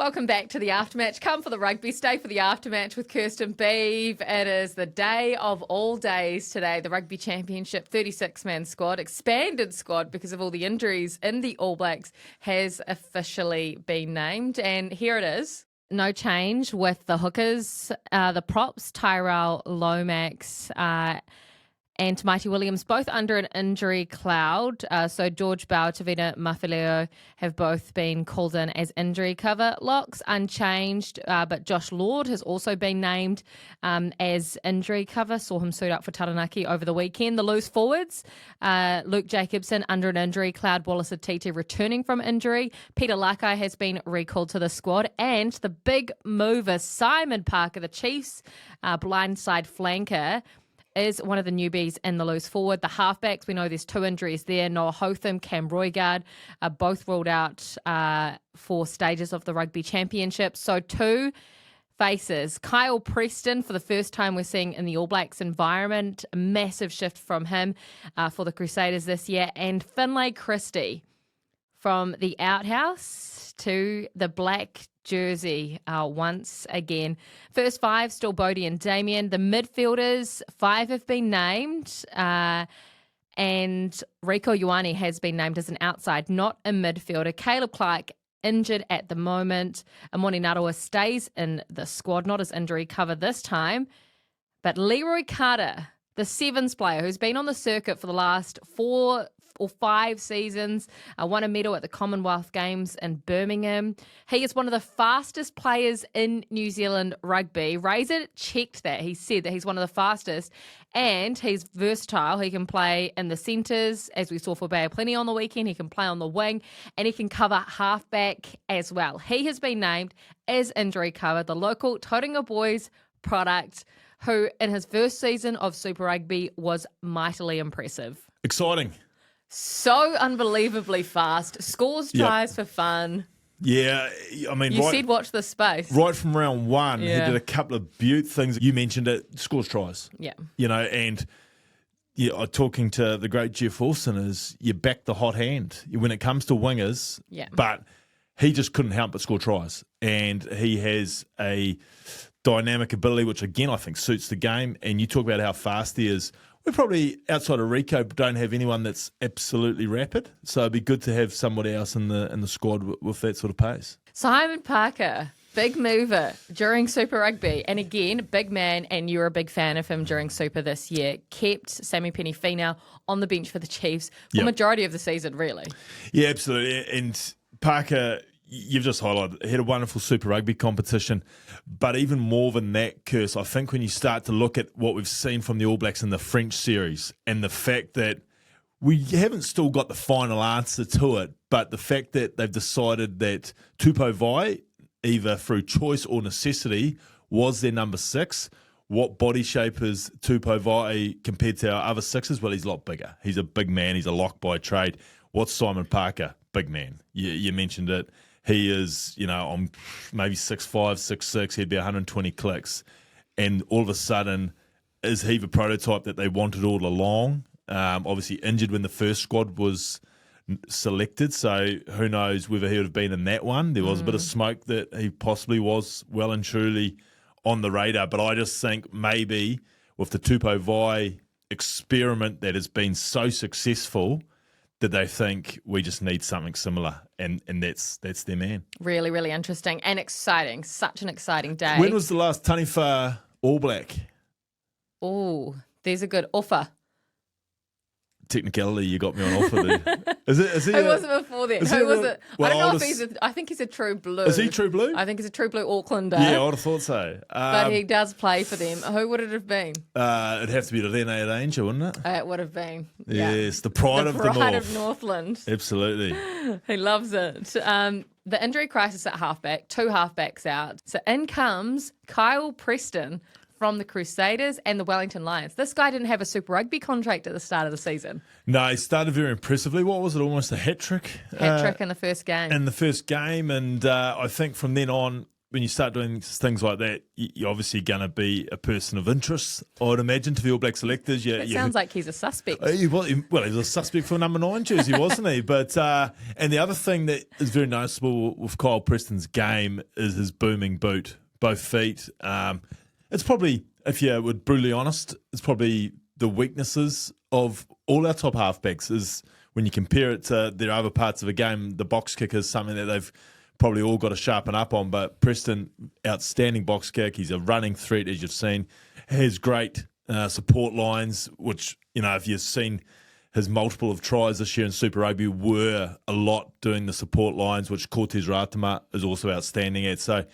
Welcome back to the Aftermatch. Come for the rugby, stay for the Aftermatch with Kirst Beav. It is the day of all days today, the Rugby Championship 36-man squad, expanded squad because of all the injuries in the All Blacks, has officially been named. And here it is. No change with the hookers, the props, Tyrell Lomax, and Mighty Williams, both under an injury cloud. So George Bauer, Tavita Mafileo have both been called in as injury cover. Locks unchanged, but Josh Lord has also been named as injury cover. Saw him suit up for Taranaki over the weekend. The loose forwards, Luke Jacobson under an injury cloud. Wallace Atiti returning from injury. Peter Lakai has been recalled to the squad. And the big mover, Simon Parker, the Chiefs blindside flanker, is one of the newbies in the loose forward. The halfbacks, we know there's two injuries there. Noah Hotham, Cam Roigard are both ruled out for stages of the Rugby Championship. So two faces. Kyle Preston, for the first time we're seeing in the All Blacks environment, a massive shift from him for the Crusaders this year. And Finlay Christie from the outhouse to the black jersey once again. First five, still Bodie and Damien. The midfielders, 5 have been named, and Rieko Ioane has been named as an outside, not a midfielder. Caleb Clark injured at the moment. Amoni Narawa stays in the squad, not as injury cover this time. But Leroy Carter, the sevens player who's been on the circuit for the last 4 or 5 seasons, won a medal at the Commonwealth Games in Birmingham. He is one of the fastest players in New Zealand rugby. Razor checked that. He said that he's one of the fastest, and he's versatile. He can play in the centres, as we saw for Bay of Plenty on the weekend. He can play on the wing, and he can cover halfback as well. He has been named as injury cover, the local Tauranga Boys product, who in his first season of Super Rugby was mightily impressive. Exciting. So unbelievably fast. Scores tries for fun. Yeah, I mean, you said watch this space. Right from round one, he did a couple of beaut things. You mentioned it, scores tries. Yeah. You know, and talking to the great Jeff Wilson, is you back the hot hand when it comes to wingers. Yeah. But he just couldn't help but score tries. And he has a dynamic ability, which again I think suits the game. And you talk about how fast he is. We probably, outside of Rico, don't have anyone that's absolutely rapid. So it'd be good to have somebody else in the squad with that sort of pace. Simon Parker, big mover during Super Rugby. And again, big man, and you were a big fan of him during Super this year. Kept Sammy Penny-Finau on the bench for the Chiefs for the majority of the season, really. Yeah, absolutely. And Parker, you've just highlighted, he had a wonderful Super Rugby competition. But even more than that, Kirst, I think when you start to look at what we've seen from the All Blacks in the French series and the fact that we haven't still got the final answer to it, but the fact that they've decided that Tupou Vai, either through choice or necessity, was their number 6. What body shape is Tupou Vai compared to our other sixes? Well, he's a lot bigger. He's a big man. He's a lock by trade. What's Simon Parker? Big man. You mentioned it. He is, on maybe 6'5", 6'6", he'd be 120 clicks. And all of a sudden, is he the prototype that they wanted all along? Obviously injured when the first squad was selected, so who knows whether he would have been in that one. There was a bit of smoke that he possibly was well and truly on the radar. But I just think maybe with the Tupou Vai experiment that has been so successful, that they think we just need something similar, and that's their man. Really, really interesting and exciting. Such an exciting day. When was the last Taniwha All Black? Oh, there's a good offer. Technicality, you got me on offer there. Is he Who was it before then? Who was it? Well, I don't know if he's I think he's a true blue. Is he true blue? I think he's a true blue Aucklander. Yeah, I would have thought so. But he does play for them. Who would it have been? It'd have to be the Rene Ranger, wouldn't it? It would have been. Yes, the pride of the North. The pride of Northland. Absolutely. He loves it. The injury crisis at halfback, 2 halfbacks out. So in comes Kyle Preston from the Crusaders and the Wellington Lions. This guy didn't have a Super Rugby contract at the start of the season. No, he started very impressively. What was it, almost a hat-trick? Hat-trick in the first game. In the first game, and I think from then on, when you start doing things like that, you're obviously going to be a person of interest, I would imagine, to the All Black selectors. It sounds like he's a suspect. He was a suspect for number 9 jersey, wasn't he? But and the other thing that is very noticeable with Kyle Preston's game is his booming boot, both feet. It's probably, if you were brutally honest, it's probably the weaknesses of all our top halfbacks is when you compare it to their other parts of the game, the box kick is something that they've probably all got to sharpen up on. But Preston, outstanding box kick. He's a running threat, as you've seen. He has great support lines, which, if you've seen his multiple of tries this year in Super Rugby were a lot doing the support lines, which Cortez Ratama is also outstanding at. So,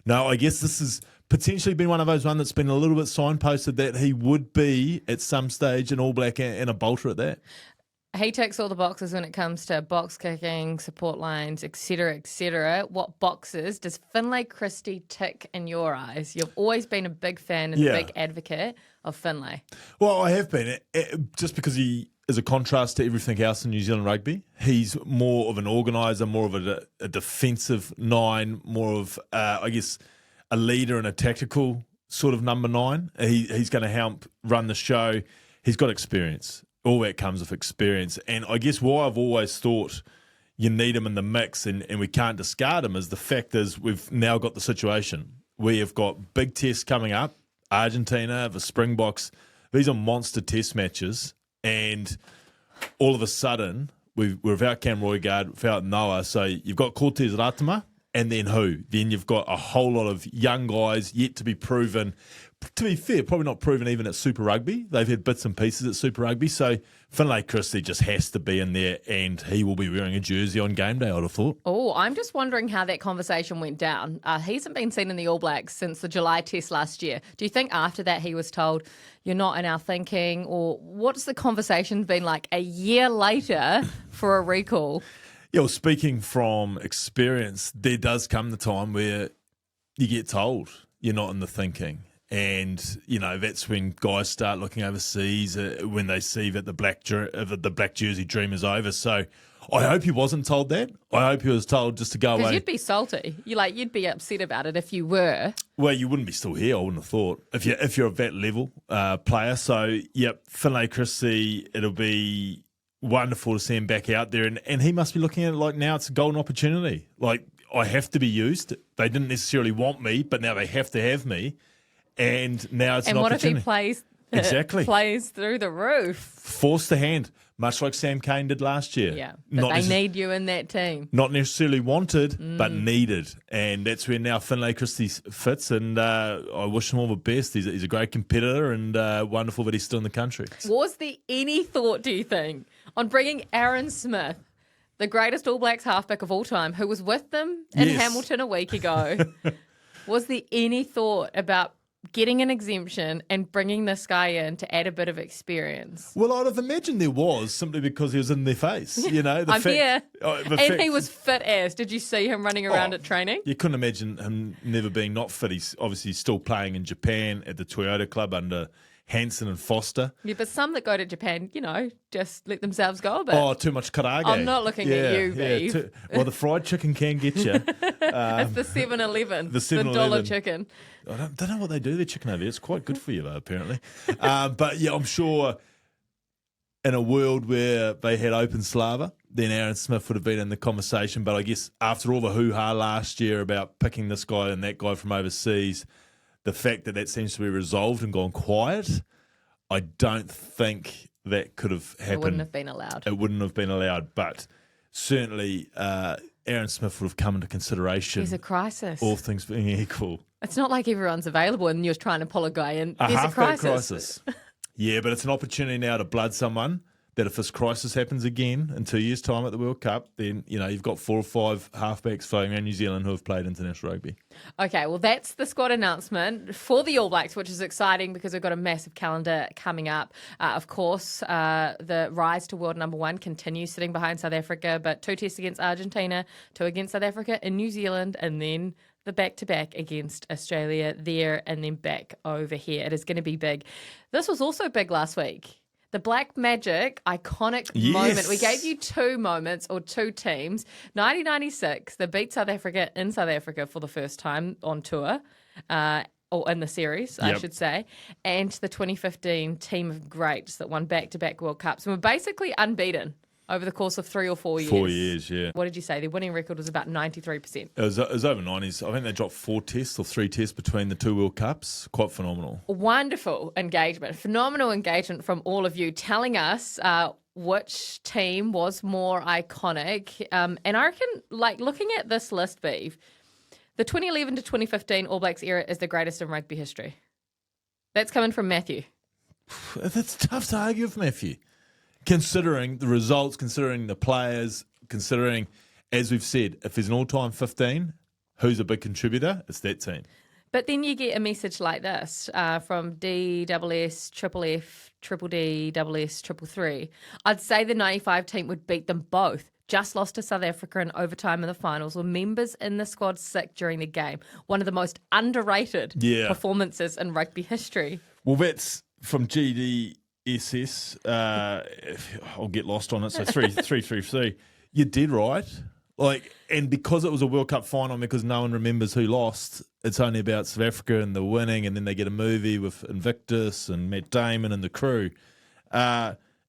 no, I guess this has potentially been one of those that's been a little bit signposted that he would be at some stage an All Black and a bolter at that. He ticks all the boxes when it comes to box kicking, support lines, etc., etc. What boxes does Finlay Christie tick in your eyes? You've always been a big fan and a big advocate of Finlay. Well, I have been, just because he is a contrast to everything else in New Zealand rugby. He's more of an organiser, more of a defensive 9, more of, I guess, a leader and a tactical sort of number 9. He's going to help run the show. He's got experience. All that comes with experience. And I guess why I've always thought you need him in the mix and we can't discard him is the fact is we've now got the situation. We have got big tests coming up. Argentina, the Springboks. These are monster test matches. And all of a sudden, we're without Cam Roigard, without Noah. So you've got Cortez Ratama. And then who? Then you've got a whole lot of young guys yet to be proven. To be fair, probably not proven even at Super Rugby. They've had bits and pieces at Super Rugby. So Finlay Christie just has to be in there and he will be wearing a jersey on game day, I'd have thought. Oh, I'm just wondering how that conversation went down. He hasn't been seen in the All Blacks since the July test last year. Do you think after that he was told, you're not in our thinking? Or what's the conversation been like a year later for a recall? Yeah, well, speaking from experience, there does come the time where you get told you're not in the thinking. And, that's when guys start looking overseas when they see that the black jersey dream is over. So I hope he wasn't told that. I hope he was told just to go away. Because you'd be salty. You'd be upset about it if you were. Well, you wouldn't be still here, I wouldn't have thought, if you're a that level player. So, yep, Finlay Christie, it'll be wonderful to see him back out there. And he must be looking at it like now it's a golden opportunity. Like, I have to be used. They didn't necessarily want me, but now they have to have me. And now it's an opportunity. And what if he plays through the roof? Force the hand, much like Sam Cane did last year. Yeah, but they need you in that team. Not necessarily wanted, but needed. And that's where now Finlay Christie fits. And I wish him all the best. He's a great competitor and wonderful that he's still in the country. Was there any thought, do you think, on bringing Aaron Smith, the greatest All Blacks halfback of all time, who was with them in Hamilton a week ago? Was there any thought about getting an exemption and bringing this guy in to add a bit of experience? Well, I'd have imagined there was, simply because he was in their face. I'm here. And he was fit as. Did you see him running around at training? You couldn't imagine him never being not fit. He's obviously still playing in Japan at the Toyota Club under Hansen and Foster. Yeah, but some that go to Japan, just let themselves go a bit. Oh, too much karage. I'm not looking at you, Beav. Well, the fried chicken can get you. It's the 7-Eleven. The $7 chicken. I don't know what they do their chicken over there. It's quite good for you, though, apparently. But, yeah, I'm sure in a world where they had open Slava, then Aaron Smith would have been in the conversation. But I guess after all the hoo-ha last year about picking this guy and that guy from overseas, the fact that seems to be resolved and gone quiet, I don't think that could have happened. It wouldn't have been allowed. It wouldn't have been allowed, but certainly Aaron Smith would have come into consideration. There's a crisis. All things being equal. It's not like everyone's available and you're trying to pull a guy in. There's a crisis. Yeah, but it's an opportunity now to blood someone that if this crisis happens again in 2 years' time at the World Cup, then, you've got 4 or 5 halfbacks floating around New Zealand who have played international rugby. Okay, well, that's the squad announcement for the All Blacks, which is exciting because we've got a massive calendar coming up. Of course, the rise to world number 1 continues sitting behind South Africa, but 2 tests against Argentina, 2 against South Africa in New Zealand, and then the back-to-back against Australia there and then back over here. It is going to be big. This was also big last week. The Black Magic iconic Yes. moment. We gave you two moments or two teams. 1996, they beat South Africa in South Africa for the first time on tour, or in the series, I should say. And the 2015 team of greats that won back-to-back World Cups and were basically unbeaten over the course of 3 or 4 years. 4 years, yeah. What did you say? Their winning record was about 93%. It was over 90s. I think they dropped 4 tests or 3 tests between the 2 World Cups. Quite phenomenal. Wonderful engagement. Phenomenal engagement from all of you telling us which team was more iconic. And I reckon, like, looking at this list, Beav, the 2011 to 2015 All Blacks era is the greatest in rugby history. That's coming from Matthew. That's tough to argue with, Matthew. Considering the results, considering the players, considering, as we've said, if there's an all-time 15, who's a big contributor? It's that team. But then you get a message like this from DSS, Triple F, Triple D, SS, Triple 3. I'd say the 95 team would beat them both. Just lost to South Africa in overtime in the finals, with members in the squad sick during the game. One of the most underrated performances in rugby history. Well, that's from GDSS. I'll get lost on it. So 333. You did right. Like, and because it was a World Cup final, because no one remembers who lost, it's only about South Africa and the winning, and then they get a movie with Invictus and Matt Damon and the crew.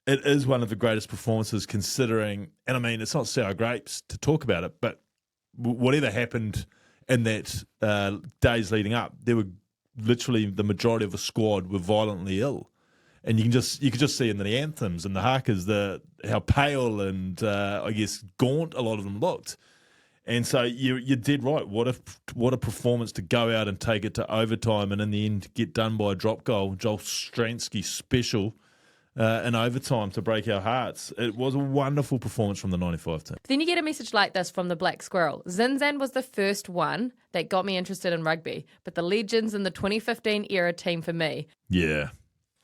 It is one of the greatest performances considering, and I mean, it's not sour grapes to talk about it, but whatever happened in that days leading up, there were literally the majority of the squad were violently ill. And you could just see in the anthems and the hakas how pale and I guess gaunt a lot of them looked. And so you did right. What a performance to go out and take it to overtime and in the end get done by a drop goal. Joel Stransky special in overtime to break our hearts. It was a wonderful performance from the 95 team. Then you get a message like this from the Black Squirrel. Zinzan was the first one that got me interested in rugby, but the legends in the 2015 era team for me. Yeah.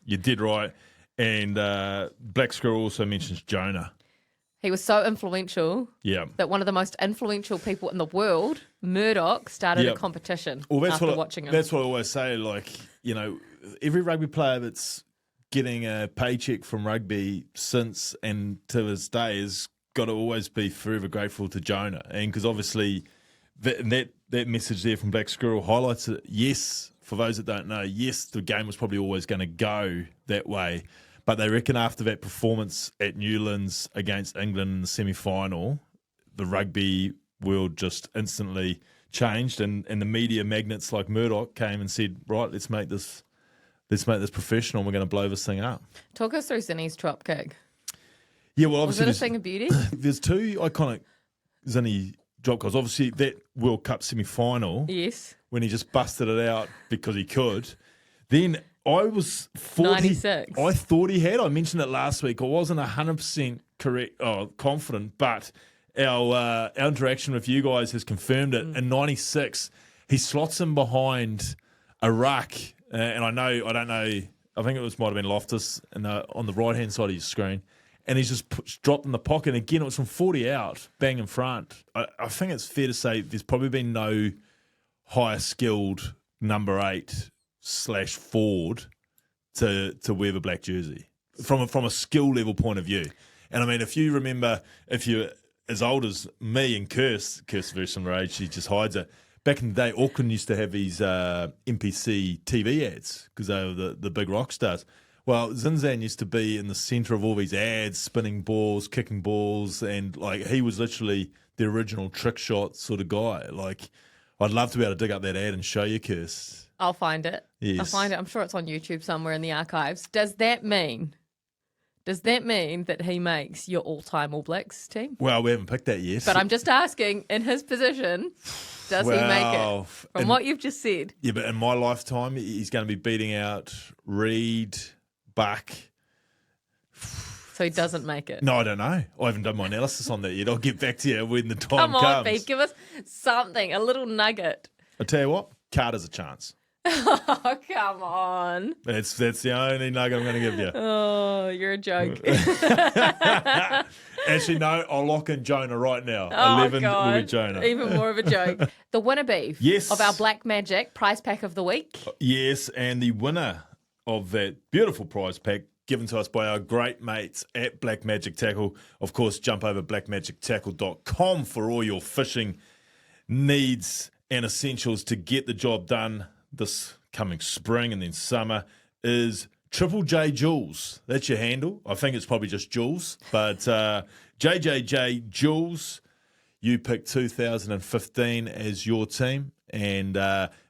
You did right. And Black Squirrel also mentions Jonah. He was so influential that one of the most influential people in the world, Murdoch, started a competition after watching him. That's what I always say. Like, you know, every rugby player that's getting a paycheck from rugby since and to this day has got to always be forever grateful to Jonah. And because obviously that message there from Black Squirrel highlights it. Yes, for those that don't know, yes, the game was probably always going to go that way. But they reckon after that performance at Newlands against England in the semi-final, the rugby world just instantly changed, and the media magnates like Murdoch came and said, right, let's make this professional. We're going to blow this thing up. Talk us through Zinni's drop kick. Yeah, well, obviously was it a thing of beauty? There's two iconic Zinni drop goals. Obviously, that World Cup semi-final, yes, when he just busted it out because he could. Then I was 96. I thought he had. I mentioned it last week. I wasn't 100% confident, but our interaction with you guys has confirmed it. In 96, he slots him behind a ruck, and I don't know. I think it might have been Loftus on the right hand side of your screen, and he's just dropped in the pocket. And again, it was from 40 out, bang in front. I think it's fair to say there's probably been no higher skilled number 8/forward to wear the black jersey from a skill level point of view. And I mean, if you remember, if you're as old as me and Kirst very similar age, she just hides it. Back in the day, Auckland used to have these NPC TV ads because they were the big rock stars. Well, Zinzan used to be in the centre of all these ads, spinning balls, kicking balls, and like he was literally the original trick shot sort of guy. Like, I'd love to be able to dig up that ad and show you, Kirst. I'll find it. Yes. I'll find it. I'm sure it's on YouTube somewhere in the archives. Does that mean that he makes your all-time All Blacks team? Well, we haven't picked that yet. But I'm just asking, in his position, does he make it? From what you've just said. Yeah, but in my lifetime, he's going to be beating out Reid, Buck. So he doesn't make it? No, I don't know. I haven't done my analysis on that yet. I'll get back to you when the time comes. Come on, Beav, give us something, a little nugget. I'll tell you what, Carter's a chance. Oh, come on. That's the only nugget I'm going to give you. Oh, you're a joke. Actually, no, I'll lock in Jonah right now. Oh, 11 God. will be Jonah. Even more of a joke. The winner, Beav, yes, of our Black Magic prize pack of the week. Yes, and the winner of that beautiful prize pack given to us by our great mates at Black Magic Tackle. Of course, jump over blackmagictackle.com for all your fishing needs and essentials to get the job done this coming spring and then summer. Is Triple J Jules. That's your handle. I think it's probably just Jules, but JJJ Jules, you picked 2015 as your team, and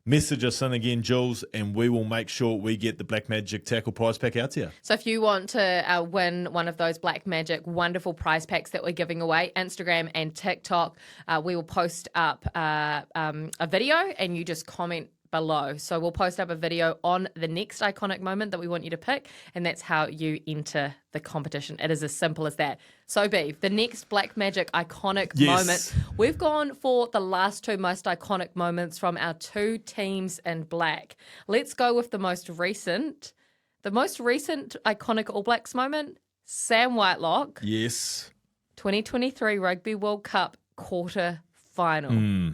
message us in again, Jules, and we will make sure we get the Black Magic Tackle prize pack out to you. So if you want to win one of those Black Magic wonderful prize packs that we're giving away, Instagram and TikTok, we will post up a video and you just comment below. So we'll post up a video on the next iconic moment that we want you to pick, and that's how you enter the competition. It is as simple as that. So, Beav, the next Black Magic iconic moment, we've gone for the last two most iconic moments from our two teams in black. Let's go with the most recent. The most recent iconic All Blacks moment, Sam Whitelock. Yes. 2023 Rugby World Cup quarter final.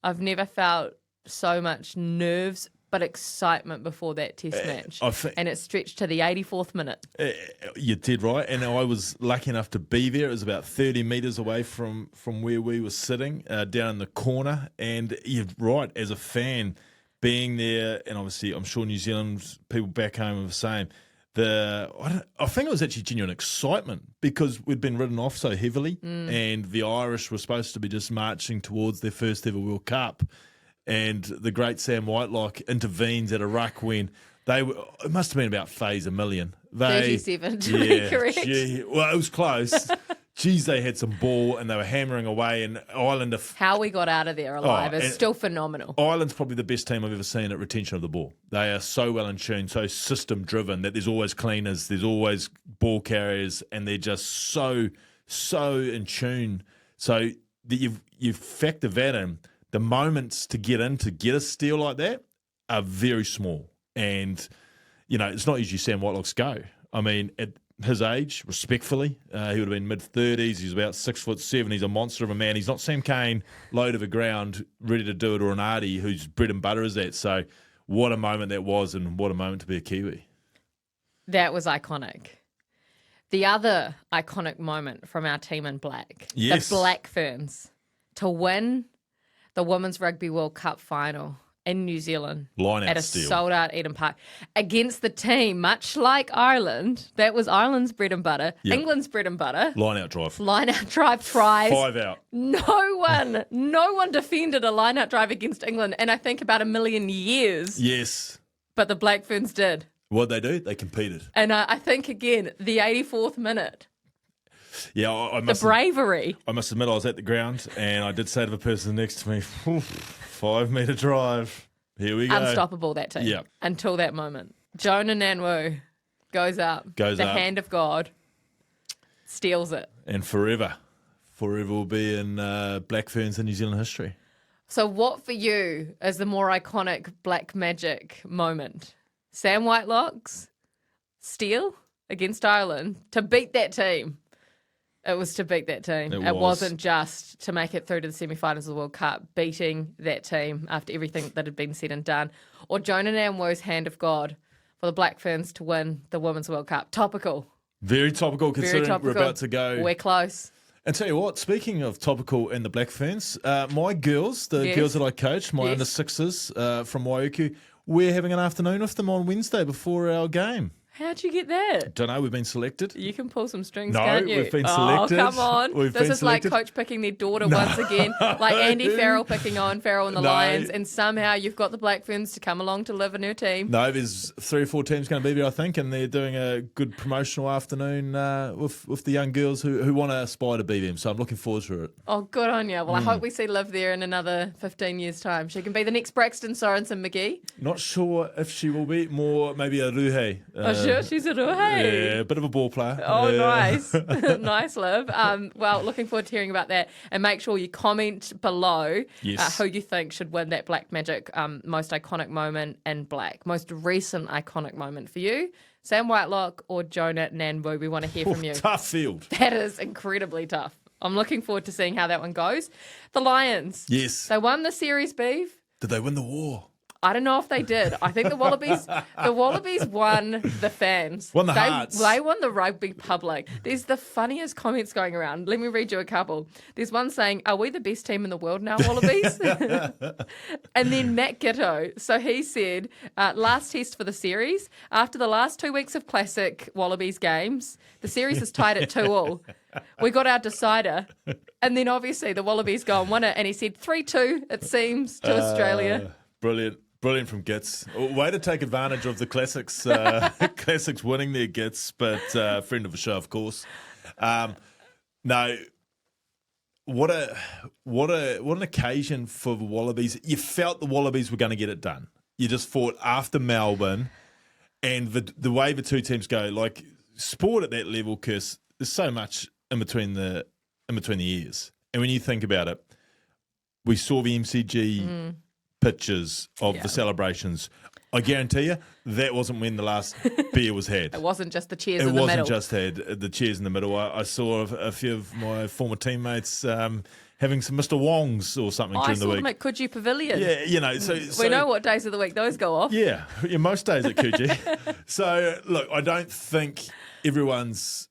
I've never felt so much nerves but excitement before that test match. And it stretched to the 84th minute. You did right. And I was lucky enough to be there. It was about 30 metres away from where we were sitting, down in the corner. And you're right, as a fan, being there, and obviously I'm sure New Zealand people back home are the same, I think it was actually genuine excitement because we'd been written off so heavily and the Irish were supposed to be just marching towards their first ever World Cup. And the great Sam Whitelock intervenes at a ruck when it must have been about phase a million. 37 to be correct. Well, it was close. Geez, they had some ball and they were hammering away. And Ireland... How we got out of there alive is still phenomenal. Ireland's probably the best team I've ever seen at retention of the ball. They are so well in tune, so system-driven that there's always cleaners, there's always ball carriers, and they're just so in tune. So that you factor that in. The moments to get a steal like that are very small. And, it's not usually Sam Whitelock's go. I mean, at his age, respectfully, he would have been mid-30s. He's about 6'7". He's a monster of a man. He's not Sam Cane, low to the ground, ready to do it, or an Artie whose bread and butter is that. So what a moment that was, and what a moment to be a Kiwi. That was iconic. The other iconic moment from our team in black, yes, the Black Ferns, to win the Women's Rugby World Cup final in New Zealand at a sold-out Eden Park against the team, much like Ireland. That was Ireland's bread and butter, England's bread and butter. Line-out drive. Line-out drive tries. 5 out. No one defended a line-out drive against England in, I think, about a million years. Yes. But the Black Ferns did. What'd they do? They competed. And I think, again, the 84th minute. Yeah, the bravery. I must admit I was at the ground and I did say to the person next to me, 5 metre drive. Here we go. Unstoppable, that team. Yeah. Until that moment. Jonah Nanwu goes up. The hand of God. Steals it. And forever will be in Black Ferns in New Zealand history. So what for you is the more iconic Black Magic moment? Sam Whitelock's steal against Ireland to beat that team. It was to beat that team. It wasn't just to make it through to the semi-finals of the World Cup, beating that team after everything that had been said and done. Or Jonah Nanwu's hand of God for the Black Ferns to win the Women's World Cup. Topical. Very topical considering we're about to go. We're close. And tell you what, speaking of topical and the Black Ferns, my girls, the girls that I coach, my under sixes from Waiuku, we're having an afternoon with them on Wednesday before our game. How'd you get that? Don't know. We've been selected. You can pull some strings, can't you? We've been selected. Oh, come on. This is selected. Like coach picking their daughter once again. Like Andy Farrell picking on Farrell and the Lions. And somehow you've got the Black Ferns to come along to live in her team. No, there's 3 or 4 teams going to be there, I think, and they're doing a good promotional afternoon with the young girls who want to aspire to be them. So I'm looking forward to it. Oh, good on you. Well, I hope we see Liv there in another 15 years' time. She can be the next Braxton Sorensen McGee. Not sure if she will be. More maybe a Ruhe. Sure, she's a Ruhe. Yeah, a bit of a ball player. Oh, nice. Nice, Liv. Well, looking forward to hearing about that. And make sure you comment below who you think should win that Black Magic most iconic moment in black. Most recent iconic moment for you. Sam Whitelock or Jonah Nanwu. We want to hear from you. Tough field. That is incredibly tough. I'm looking forward to seeing how that one goes. The Lions. Yes. They won the series, Beav. Did they win the war? I don't know if they did. I think the Wallabies won the fans. Won the hearts. They won the rugby public. There's the funniest comments going around. Let me read you a couple. There's one saying, "Are we the best team in the world now, Wallabies?" And then Matt Gitto. So he said, last test for the series. After the last 2 weeks of classic Wallabies games, the series is tied at 2-2. We got our decider. And then obviously the Wallabies go and win it. And he said 3-2, it seems, to Australia. Brilliant. Brilliant from Gits. Way to take advantage of the Classics Classics winning their Gits, but friend of the show, of course. No, what an occasion for the Wallabies. You felt the Wallabies were going to get it done. You just thought after Melbourne and the way the two teams go, like sport at that level, Kirst, there's so much in between the years. And when you think about it, we saw the MCG pictures of the celebrations. I guarantee you that wasn't when the last beer was had. It wasn't just the cheers in the middle. It wasn't just had the cheers in the middle. I saw a few of my former teammates having some Mr. Wongs or something during the week. I saw them at Coogee Pavilion. Yeah, you know. So we know what days of the week those go off. Yeah, most days at Coogee. So, look, I don't think everyone's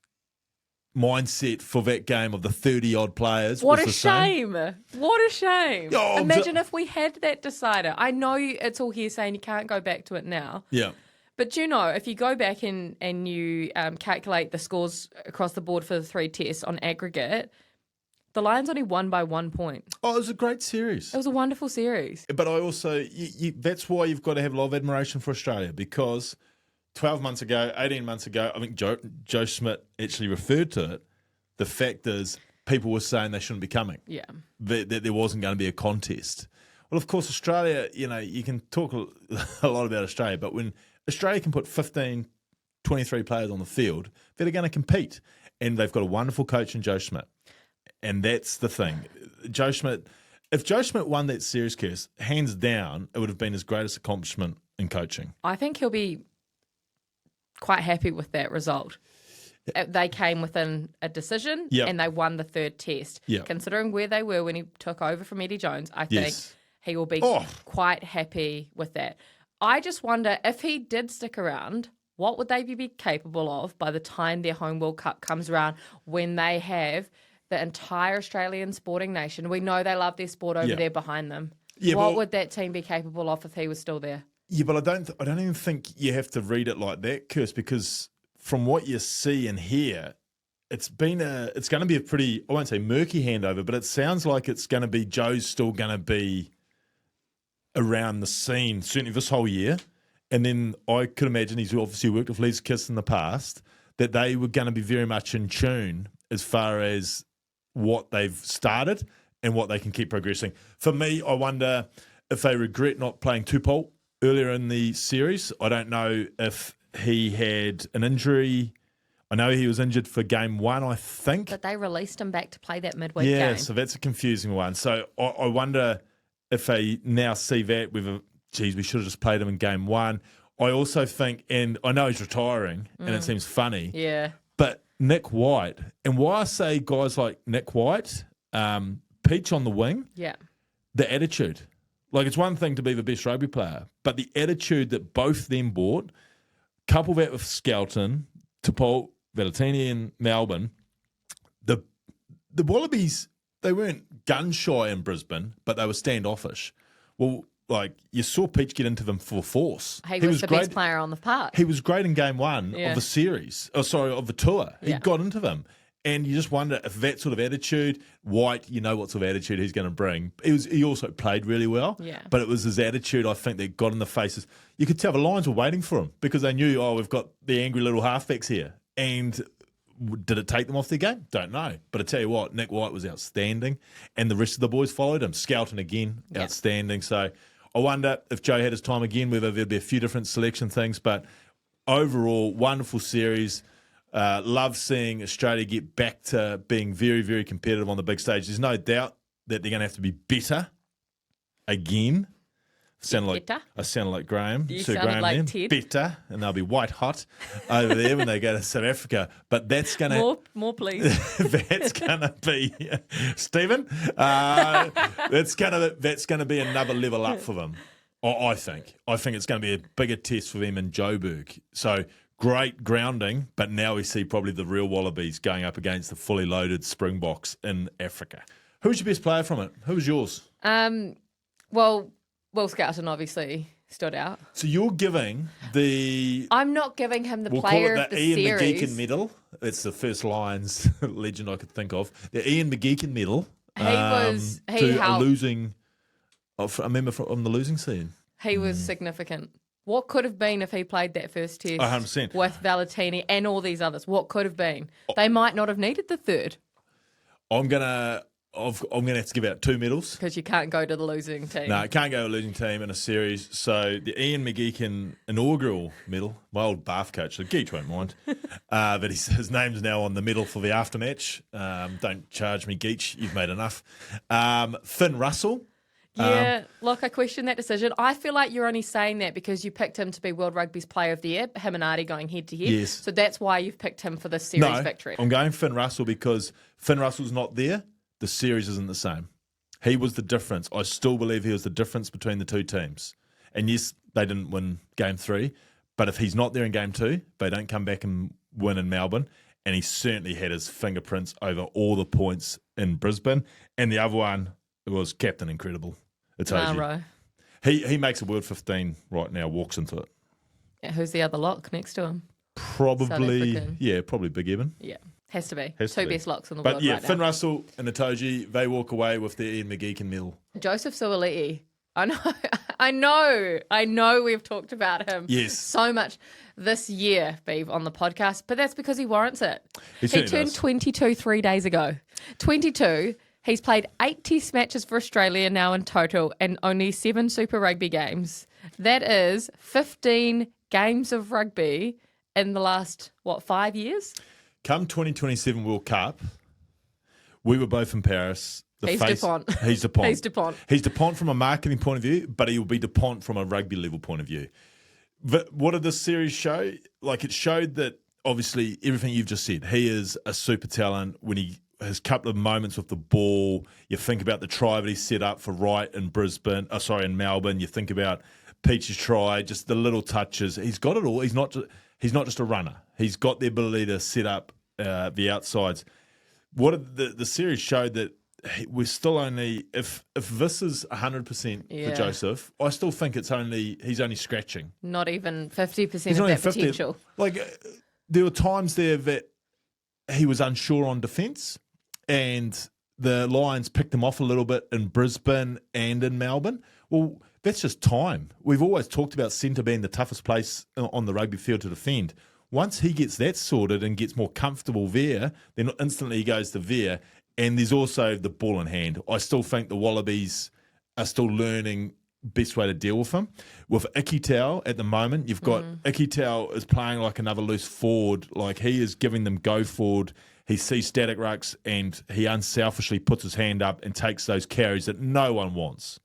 mindset for that game of the 30-odd players What was a the same. shame. What a shame. Oh, Imagine if we had that decider. I know it's all here saying you can't go back to it now. Yeah. But you know, if you go back and you calculate the scores across the board for the 3 tests on aggregate, the Lions only won by 1 point. Oh, it was a great series. It was a wonderful series. But I also, that's why you've got to have a lot of admiration for Australia, because 12 months ago, 18 months ago, I think Joe Schmidt actually referred to it. The fact is, people were saying they shouldn't be coming. Yeah. That there wasn't going to be a contest. Well, of course, Australia, you know, you can talk a lot about Australia, but when Australia can put 15, 23 players on the field, they're going to compete. And they've got a wonderful coach in Joe Schmidt. And that's the thing. Joe Schmidt, if Joe Schmidt won that series, Kirst, hands down, it would have been his greatest accomplishment in coaching. I think he'll be quite happy with that result. They came within a decision and they won the 3rd test. Yep. Considering where they were when he took over from Eddie Jones, I think he will be quite happy with that. I just wonder if he did stick around, what would they be capable of by the time their home World Cup comes around, when they have the entire Australian sporting nation? We know they love their sport over there behind them. Yeah, what would that team be capable of if he was still there? Yeah, but I don't even think you have to read it like that, Kirst, because from what you see and hear, it's going to be a pretty, I won't say murky handover, but it sounds like it's going to be, Joe's still going to be around the scene, certainly this whole year. And then I could imagine he's obviously worked with Les Kirst in the past, that they were going to be very much in tune as far as what they've started and what they can keep progressing. For me, I wonder if they regret not playing Tupou earlier in the series. I don't know if he had an injury. I know he was injured for game 1, I think. But they released him back to play that midweek game. Yeah, so that's a confusing one. So I wonder if they now see that with we should have just played him in game 1. I also think, and I know he's retiring, and it seems funny. Yeah. But Nick White, and why I say guys like Nick White, Peach on the wing, the attitude. Like, it's one thing to be the best rugby player, but the attitude that both them brought, couple that with Skelton, Tupou, Valentini and Melbourne, the Wallabies, they weren't gun-shy in Brisbane, but they were standoffish. Well, like, you saw Peach get into them for force. He was the best player on the park. He was great in game 1 of the series. Of the tour. He got into them. And you just wonder if that sort of attitude, White, you know what sort of attitude he's going to bring. He also played really well. Yeah. But it was his attitude, I think, that got in the faces. You could tell the Lions were waiting for him because they knew, we've got the angry little halfbacks here. And did it take them off their game? Don't know. But I tell you what, Nick White was outstanding. And the rest of the boys followed him. Skelton again, outstanding. So I wonder if Joe had his time again, whether there'd be a few different selection things. But overall, wonderful series. Love seeing Australia get back to being very, very competitive on the big stage. There's no doubt that they're going to have to be better again. I sounded like Graham. You Sir sounded Graham like then. Ted. Better, and they'll be white hot over there when they go to South Africa. But that's going to... More please. That's going to be... Stephen, that's going to be another level up for them. I think it's going to be a bigger test for them in Joburg. So great grounding, but now we see probably the real Wallabies going up against the fully loaded Springboks in Africa. Who's your best player from it? Who was yours? Well, Will Skelton obviously stood out. So you're giving the... I'm not giving him the we'll player call it of the the Ian series. McGeechan medal. It's the first Lions legend I could think of. The Ian McGeechan medal. He helped. I remember from the losing scene. He was significant. What could have been if he played that first test 100%. with Valentini and all these others? What could have been? They might not have needed the third I'm gonna have to give out 2 medals. because you can't go to the losing team. No, can't go a losing team in a series. So the Ian McGeechan inaugural medal, my old Bath coach, so Geach won't mind, but his name's now on the medal for the aftermatch. Don't charge me, Geach, you've made enough. Finn Russell. Yeah, look, I question that decision. I feel like you're only saying that because you picked him to be World Rugby's Player of the Year, him and Artie going head to head. Yes. So that's why you've picked him for this series victory. I'm going Finn Russell because Finn Russell's not there. The series isn't the same. He was the difference. I still believe he was the difference between the two teams. And yes, they didn't win game 3, but if he's not there in game 2, they don't come back and win in Melbourne. And he certainly had his fingerprints over all the points in Brisbane. And the other one was Captain Incredible. Right. He makes a World 15 right now, walks into it. Yeah, who's the other lock next to him? Probably Big Evan. Yeah, has to be. Has to Two be. best locks in the But world yeah, right Finn now. Russell and Itoji, they walk away with the Ian McGeechan medal. Joseph Suaalii. I know we've talked about him Yes. so much this year, Beav, on the podcast, but that's because he warrants it. He certainly turned does. 22 3 days ago. 22. He's played 8 test matches for Australia now in total and only 7 Super Rugby games. That is 15 games of rugby in the last, 5 years? Come 2027 World Cup, we were both in Paris. He's Dupont. He's Dupont. He's Dupont. He's Dupont from a marketing point of view, but he will be Dupont from a rugby level point of view. But what did this series show? Like, it showed that, obviously, everything you've just said. He is a super talent. When his couple of moments with the ball, you think about the try that he set up for Wright in in Melbourne. You think about Peach's try, just the little touches. He's got it all. He's not just a runner. He's got the ability to set up the outsides. What the series showed that we're still only, if this is 100% for Joseph, I still think he's only scratching. Not even 50% He's of only that 50. potential. Like, there were times there that he was unsure on defence, and the Lions picked him off a little bit in Brisbane and in Melbourne. Well, that's just time. We've always talked about centre being the toughest place on the rugby field to defend. Once he gets that sorted and gets more comfortable there, then instantly he goes to there. And there's also the ball in hand. I still think the Wallabies are still learning best way to deal with him. With Ikitau at the moment, you've got Ikitau is playing like another loose forward. Like, he is giving them go forward. He sees static rucks and he unselfishly puts his hand up and takes those carries that no one wants.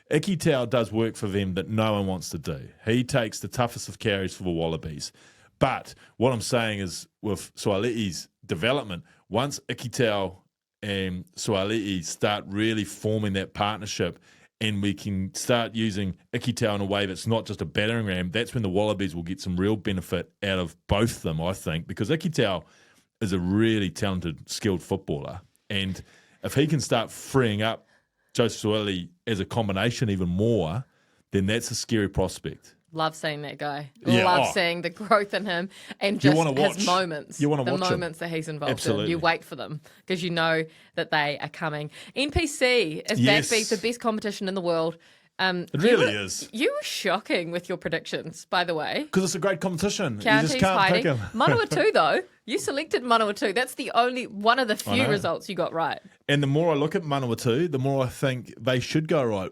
Ikitau does work for them that no one wants to do. He takes the toughest of carries for the Wallabies. But what I'm saying is, with Suaalii's development, once Ikitau and Suaalii start really forming that partnership, and we can start using Ikitau in a way that's not just a battering ram, that's when the Wallabies will get some real benefit out of both of them, I think, because Ikitau is a really talented, skilled footballer. And if he can start freeing up Joseph Suaalii as a combination even more, then that's a scary prospect. Love seeing that guy. Yeah, Love seeing the growth in him and just his moments. You want to watch the moments that he's involved Absolutely. in. You wait for them because you know that they are coming. NPC is Yes. back, the best competition in the world. It really is. You were shocking with your predictions, by the way. Because it's a great competition. You Counties just can't hiding. pick him. Manawatu, though, you selected Manawatu. That's the only one of the few know. results you got right. And the more I look at Manawatu, the more I think they should go right.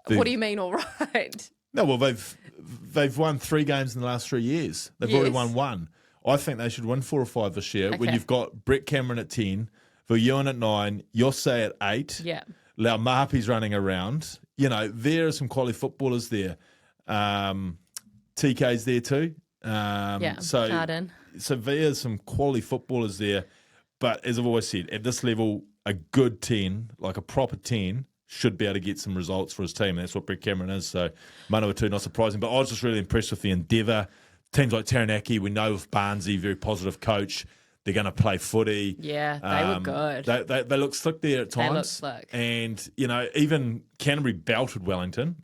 What do you mean, all right? No, well, they've won 3 games in the last 3 years. They've already won 1. I think they should win 4 or 5 this year. When Okay. you've got Brett Cameron at 10, Viljoen at 9, Yossé at 8, Yeah. Lau Mapi's running around. You know, there are some quality footballers there. TK's there too. Carden. So there's some quality footballers there. But as I've always said, at this level, a good 10, like a proper 10, should be able to get some results for his team. That's what Brett Cameron is. So Manawatu, not surprising. But I was just really impressed with the endeavour. Teams like Taranaki, we know with Barnesy, very positive coach. They're going to play footy. Yeah, they were good. They look slick there at times. They look slick. And, even Canterbury belted Wellington,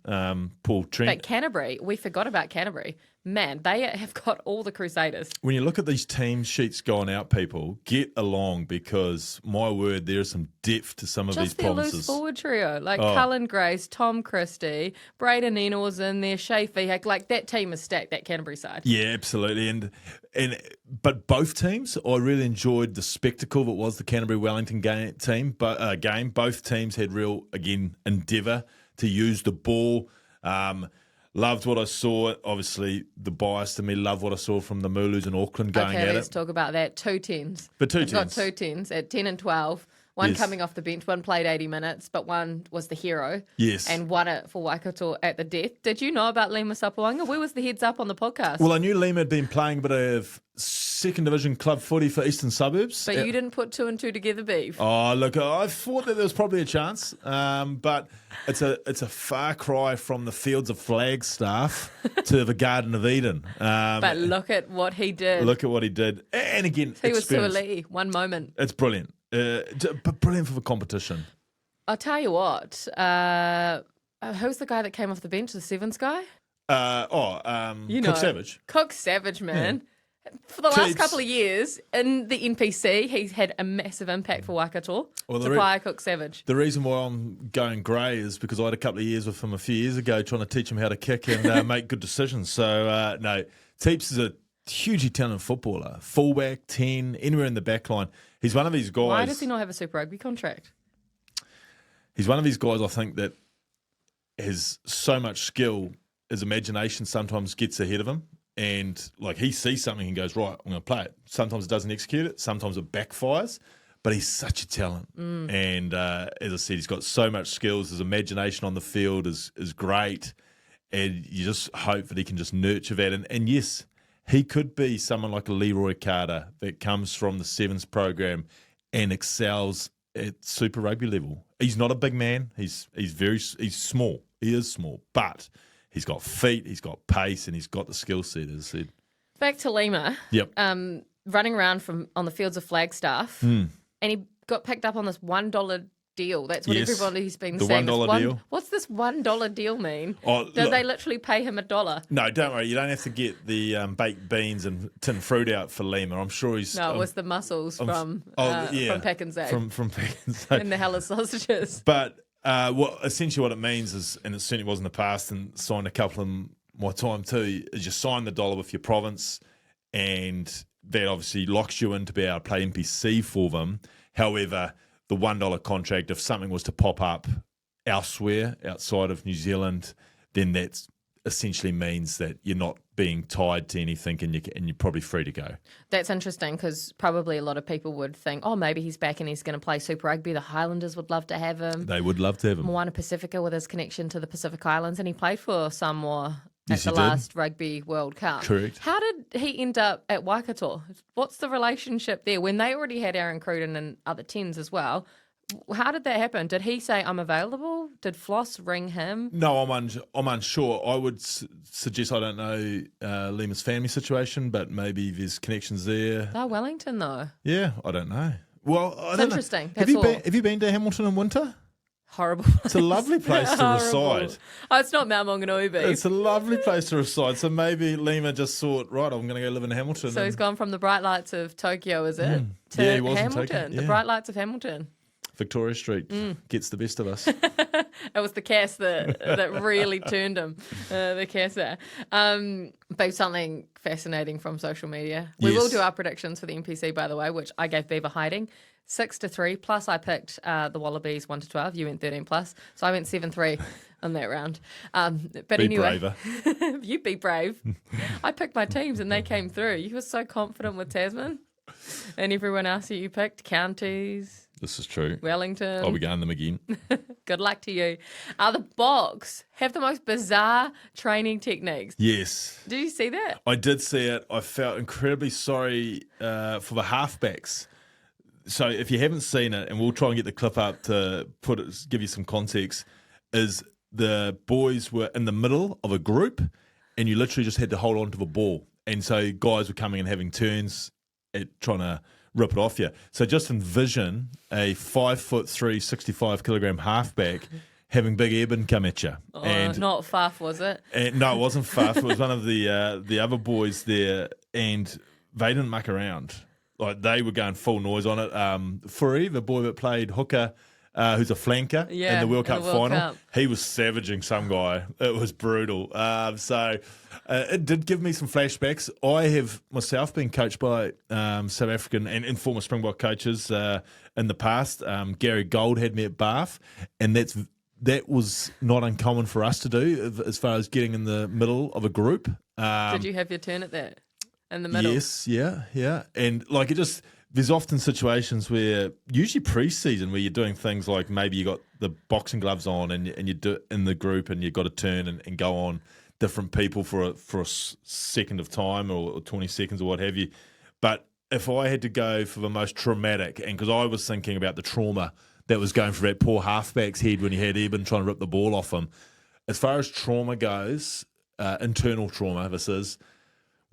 Paul Trent. But Canterbury, we forgot about Canterbury. Man, they have got all the Crusaders. When you look at these team sheets going out, people, get along because, my word, there is some depth to some of these promises. Just their loose forward trio, like Cullen Grace, Tom Christie, Braden Nina was in there, Shea Fihak. Like, that team is stacked, that Canterbury side. Yeah, absolutely. But both teams, I really enjoyed the spectacle that was the Canterbury-Wellington game. Both teams had real, again, endeavour to use the ball. Loved what I saw. Obviously, the bias to me, loved what I saw from the Moolus in Auckland going at it. Let's talk about that. 2 10s. But 2 They've got 10s. 2 10s at 10 and 12. One Yes. coming off the bench, one played 80 minutes, but one was the hero. Yes. And won it for Waikato at the death. Did you know about Lima Sapawanga? Where was the heads up on the podcast? Well, I knew Lima had been playing a bit of second division club footy for Eastern Suburbs. But you didn't put 2 and 2 together, Beav. Oh, look, I thought that there was probably a chance, but it's a far cry from the Fields of Flagstaff to the Garden of Eden. But look at what he did. Look at what he did. And again, He was experience. Suoli, one moment. It's brilliant. But brilliant for the competition. I'll tell you what. Who's the guy that came off the bench? The Sevens guy? Cook Savage. Cook Savage, man. For the last couple of years in the NPC, he's had a massive impact for Waikato. Supply Cook Savage. The reason why I'm going grey is because I had a couple of years with him a few years ago trying to teach him how to kick and make good decisions. So, no, Teeps is a hugely talented footballer. Fullback, 10, anywhere in the back line. He's one of these guys. Why does he not have a Super Rugby contract? He's one of these guys, I think, that has so much skill, his imagination sometimes gets ahead of him. And like he sees something and goes, right, I'm going to play it. Sometimes it doesn't execute it. Sometimes it backfires. But he's such a talent. And as I said, he's got so much skills. His imagination on the field is great. And you just hope that he can just nurture that. And yes, he could be someone like a Leroy Carter that comes from the Sevens program and excels at Super Rugby level. He's not a big man. He's small. He is small, but he's got feet, he's got pace, and he's got the skill set, as I said. Back to Lima. Yep. Running around on the fields of Flagstaff, and he got picked up on this $1 deal. That's what everybody's been saying. The $1 deal. What's this $1 deal mean? Oh, Did they literally pay him $1? No, don't worry. You don't have to get the baked beans and tin fruit out for Lima. I'm sure he's... No, it was the mussels from Peckinzade. From Peckinzade. And the hella sausages. But essentially what it means is, and it certainly was in the past, and signed a couple in my time too, is you sign the dollar with your province, and that obviously locks you in to be able to play NPC for them. However, the $1 contract, if something was to pop up elsewhere outside of New Zealand, then that essentially means that you're not being tied to anything and you're probably free to go. That's interesting because probably a lot of people would think, oh, maybe he's back and he's going to play Super Rugby. The Highlanders would love to have him. They would love to have him. Moana Pacifica with his connection to the Pacific Islands, and he played for Samoa at the he did. last Rugby World Cup. Correct. How did he end up at Waikato? What's the relationship there when they already had Aaron Cruden and other 10s as well? How did that happen? Did he say, I'm available? Did Floss ring him? No, I'm unsure. I would suggest, I don't know Lima's family situation, but maybe there's connections there. Oh, Wellington, though. Yeah, I don't know. Well, I It's don't interesting. know. Have you been to Hamilton in winter? Horrible. It's a lovely place to reside. Oh, it's not Mount Maunganui, Beav. It's a lovely place to reside. So maybe Lima just thought, right, I'm going to go live in Hamilton. So he's gone from the bright lights of Tokyo, is it? To Yeah, he was in Hamilton. Tokyo, The yeah. bright lights of Hamilton. Victoria Street gets the best of us. It was the cast that really turned him, the cast there. Beav, something fascinating from social media. We will Yes. do our predictions for the NPC, by the way, which I gave Beav a hiding. 6-3, plus I picked the Wallabies 1-12. You went 13+, so I went 7-3 on that round. But Be anyway, braver. you be brave. I picked my teams and they came through. You were so confident with Tasman, and everyone else that you picked, counties. This is true. Wellington. I'll be going them again. Good luck to you. The Box have the most bizarre training techniques. Yes. Did you see that? I did see it. I felt incredibly sorry for the halfbacks. so if you haven't seen it, and we'll try and get the clip up to give you some context, is the boys were in the middle of a group, and you literally just had to hold on to the ball. And so guys were coming and having turns at trying to rip it off you. So just envision a 5'3", 65-kilogram halfback having Big Eben come at you. Oh, and not Faf, was it? And no, it wasn't Faf. It was one of the other boys there, and they didn't muck around. Like, they were going full noise on it. Furry, the boy that played hooker, who's a flanker in the World Cup final, he was savaging some guy. It was brutal. So it did give me some flashbacks. I have myself been coached by South African and former Springbok coaches in the past. Gary Gold had me at Bath, and that was not uncommon for us to do as far as getting in the middle of a group. Did you have your turn at that? In the middle? Yes, yeah. And like, there's often situations where, usually pre-season, where you're doing things like maybe you got the boxing gloves on and you do in the group and you've got to turn and go on different people for a second of time or 20 seconds or what have you. But if I had to go for the most traumatic, and because I was thinking about the trauma that was going for that poor halfback's head when he had Eben trying to rip the ball off him, as far as trauma goes, internal trauma this is,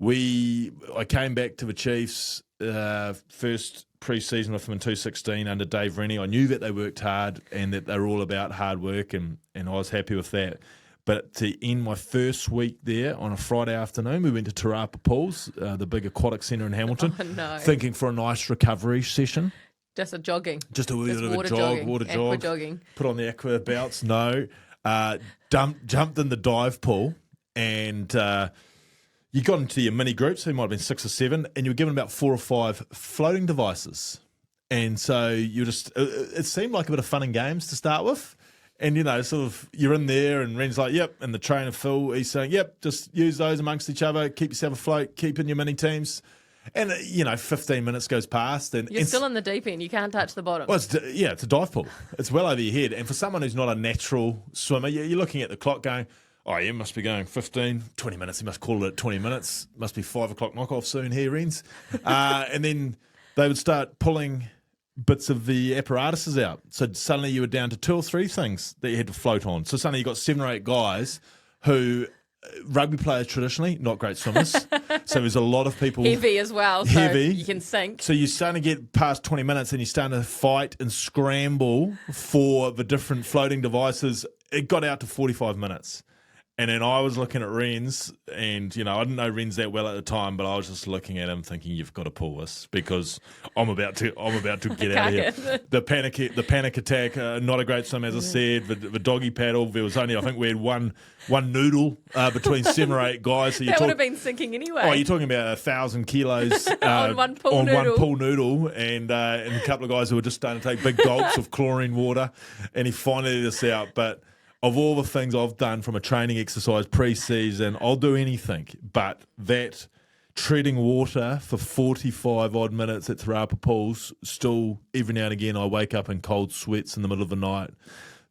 I came back to the Chiefs first pre-season with them in 2016 under Dave Rennie. I knew that they worked hard and that they were all about hard work, and I was happy with that. But to end my first week there on a Friday afternoon, we went to Te Rapa Pools, the big aquatic centre in Hamilton, thinking for a nice recovery session. Just a jogging. Just a wee bit of a jog, water jog. Jogging. Put on the aqua belts. No. Jumped in the dive pool, and you got into your mini groups, so you might have been 6 or 7, and you were given about 4 or 5 floating devices. And so it seemed like a bit of fun and games to start with. And, sort of, you're in there, and Ren's like, yep. And the trainer, Phil, he's saying, yep, just use those amongst each other, keep yourself afloat, keep in your mini teams. And, 15 minutes goes past. And you're still in the deep end. You can't touch the bottom. Well, it's a dive pool. It's well over your head. And for someone who's not a natural swimmer, you're looking at the clock going, oh, yeah, must be going 15, 20 minutes. He must call it at 20 minutes. Must be 5 o'clock knockoff soon here, Rens. And then they would start pulling bits of the apparatuses out. So suddenly you were down to 2 or 3 things that you had to float on. So suddenly you got 7 or 8 guys who, rugby players traditionally, not great swimmers. So there's a lot of people. Heavy as well, so you can sink. So you're starting to get past 20 minutes and you're starting to fight and scramble for the different floating devices. It got out to 45 minutes. And then I was looking at Rens, and I didn't know Rens that well at the time, but I was just looking at him thinking, "You've got to pull this because I'm about to get out of here." The panic attack, not a great swim, as I said. The doggy paddle. There was only, I think, we had one noodle between 7 or 8 guys. So that would have been sinking anyway. Oh, you're talking about 1,000 kilos on one pool noodle, and a couple of guys who were just starting to take big gulps of chlorine water, and he finally let us out, but. Of all the things I've done from a training exercise pre-season, I'll do anything. But that treading water for 45 odd minutes at Te Rapa Pools, still every now and again I wake up in cold sweats in the middle of the night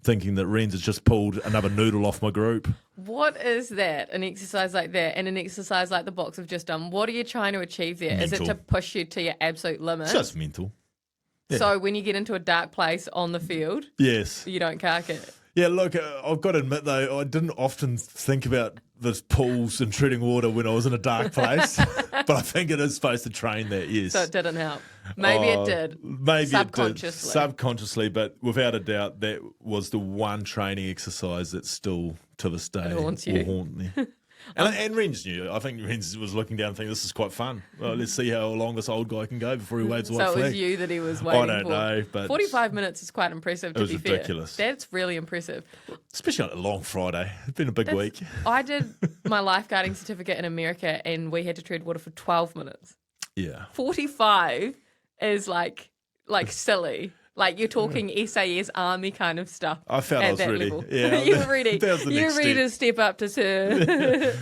thinking that Rens has just pulled another noodle off my group. What is that, an exercise like that, and an exercise like the box have just done? What are you trying to achieve there? Mental. Is it to push you to your absolute limit? It's just mental. Yeah. So when you get into a dark place on the field, yes, you don't cark it. Yeah, look, I've got to admit, though, I didn't often think about the pools and treading water when I was in a dark place, but I think it is supposed to train that, yes. So it didn't help. Maybe it did. Maybe subconsciously. It did. Subconsciously, but without a doubt, that was the one training exercise that still, to this day, will haunt me. And Rens knew. I think Rens was looking down thinking, this is quite fun. Well, let's see how long this old guy can go before he waves a white flag. So it was you that he was waiting for. I don't know. But 45 minutes is quite impressive, to be fair. It was ridiculous. That's really impressive. Especially on a long Friday. It's been a big week. I did my lifeguarding certificate in America and we had to tread water for 12 minutes. Yeah. 45 is like silly. Like you're talking SAS Army kind of stuff. I felt I was ready. Level. Yeah, you were ready. You were ready to step up to Sir.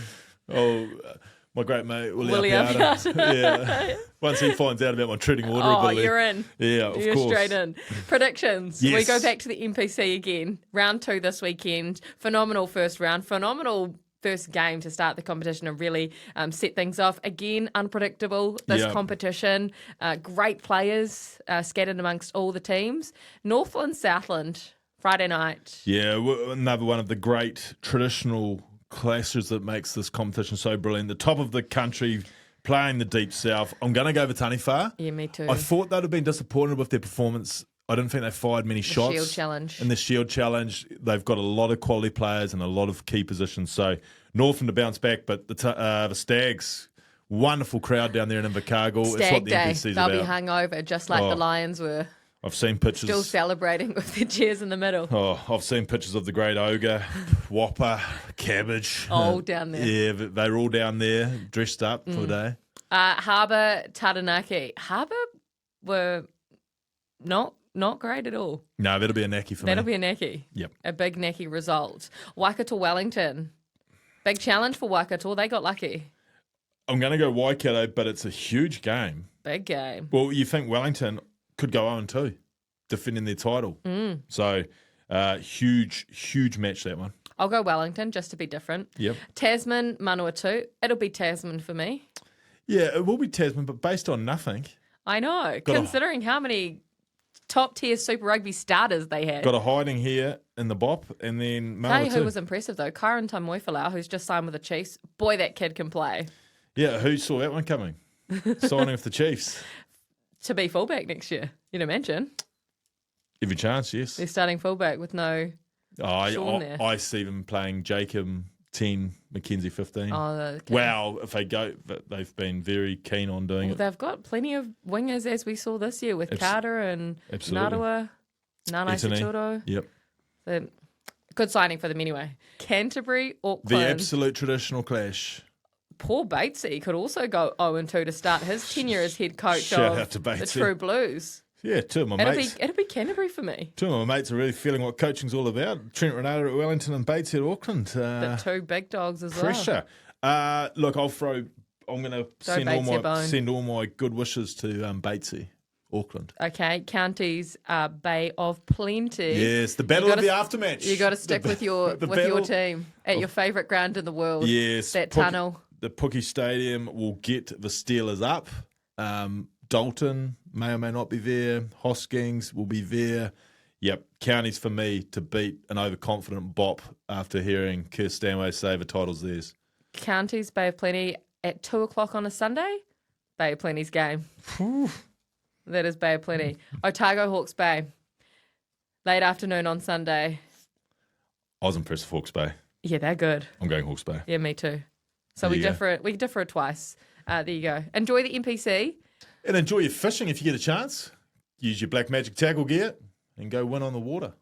My great mate, Willie Apiata. Yeah. Once he finds out about my treading water ability. You're in. Yeah, of course. You're straight in. Predictions. Yes. We go back to the NPC again. Round 2 this weekend. Phenomenal first round. Phenomenal first game to start the competition and really set things off. Again, unpredictable, this competition. Great players scattered amongst all the teams. Northland, Southland, Friday night. Yeah, another one of the great traditional clashes that makes this competition so brilliant. The top of the country playing the Deep South. I'm going to go with Taniwha. Yeah, me too. I thought they'd have been disappointed with their performance. I didn't think they fired many shots. Shield Challenge. In the Shield Challenge, they've got a lot of quality players and a lot of key positions. So Northland to bounce back, but the Stags, wonderful crowd down there in Invercargill. Stag it's what the Day. NPC's They'll about. be hungover, just like the Lions were. I've seen pictures. Still celebrating with their chairs in the middle. Oh, I've seen pictures of the Great Ogre, Whopper, Cabbage. All down there. Yeah, they're all down there, dressed up for the day. Harbour, Taranaki. Harbour were not great at all. No, that'll be a necky for me. That'll be a necky. Yep. A big necky result. Waikato, Wellington. Big challenge for Waikato. They got lucky. I'm going to go Waikato, but it's a huge game. Big game. Well, you think Wellington could go 0-2, defending their title. So, huge match, that one. I'll go Wellington just to be different. Yep. Tasman, Manawatu. It'll be Tasman for me. Yeah, it will be Tasman, but based on nothing. I know, considering how many top-tier Super Rugby starters they had. Got a hiding here in the bop, and then Tell you Manawatu. who was impressive, though. Kyron Tamoifalau, who's just signed with the Chiefs. Boy, that kid can play. Yeah, who saw that one coming? Signing with the Chiefs. To be fullback next year, you'd imagine. Every chance, yes. They're starting fullback with no Sean there. I see them playing Jacob 10, Mackenzie 15. Oh, okay. Wow, if they go, they've been very keen on doing it. They've got plenty of wingers, as we saw this year, with Carter and Narawa, Nanai Sachoro. Yep. Good signing for them anyway. Canterbury, Auckland. The absolute traditional clash. Poor Batesy could also go 0-2 to start his tenure as head coach Shout of out to the Batesy. True Blues. Yeah, two of my mates. It'll be Canterbury for me. Two of my mates are really feeling what coaching's all about. Trent Renata at Wellington and Bates at Auckland. The two big dogs as well. Pressure. Look, I'm going to send all my good wishes to Batesy, Auckland. Okay, counties are Bay of Plenty. Yes, the battle of the aftermatch. You got to stick with your team at your favourite ground in the world. Yes, that tunnel. The Pookie Stadium will get the Steelers up. Dalton may or may not be there. Hoskins will be there. Yep, counties for me to beat an overconfident Bop after hearing Kirst Stanway say the title's theirs. Counties, Bay of Plenty at 2:00 on a Sunday. Bay of Plenty's game. That is Bay of Plenty. Otago, Hawke's Bay. Late afternoon on Sunday. I was impressed with Hawke's Bay. Yeah, they're good. I'm going Hawke's Bay. Yeah, me too. So we differ twice. There you go. Enjoy the NPC. And enjoy your fishing if you get a chance. Use your Black Magic tackle gear and go win on the water.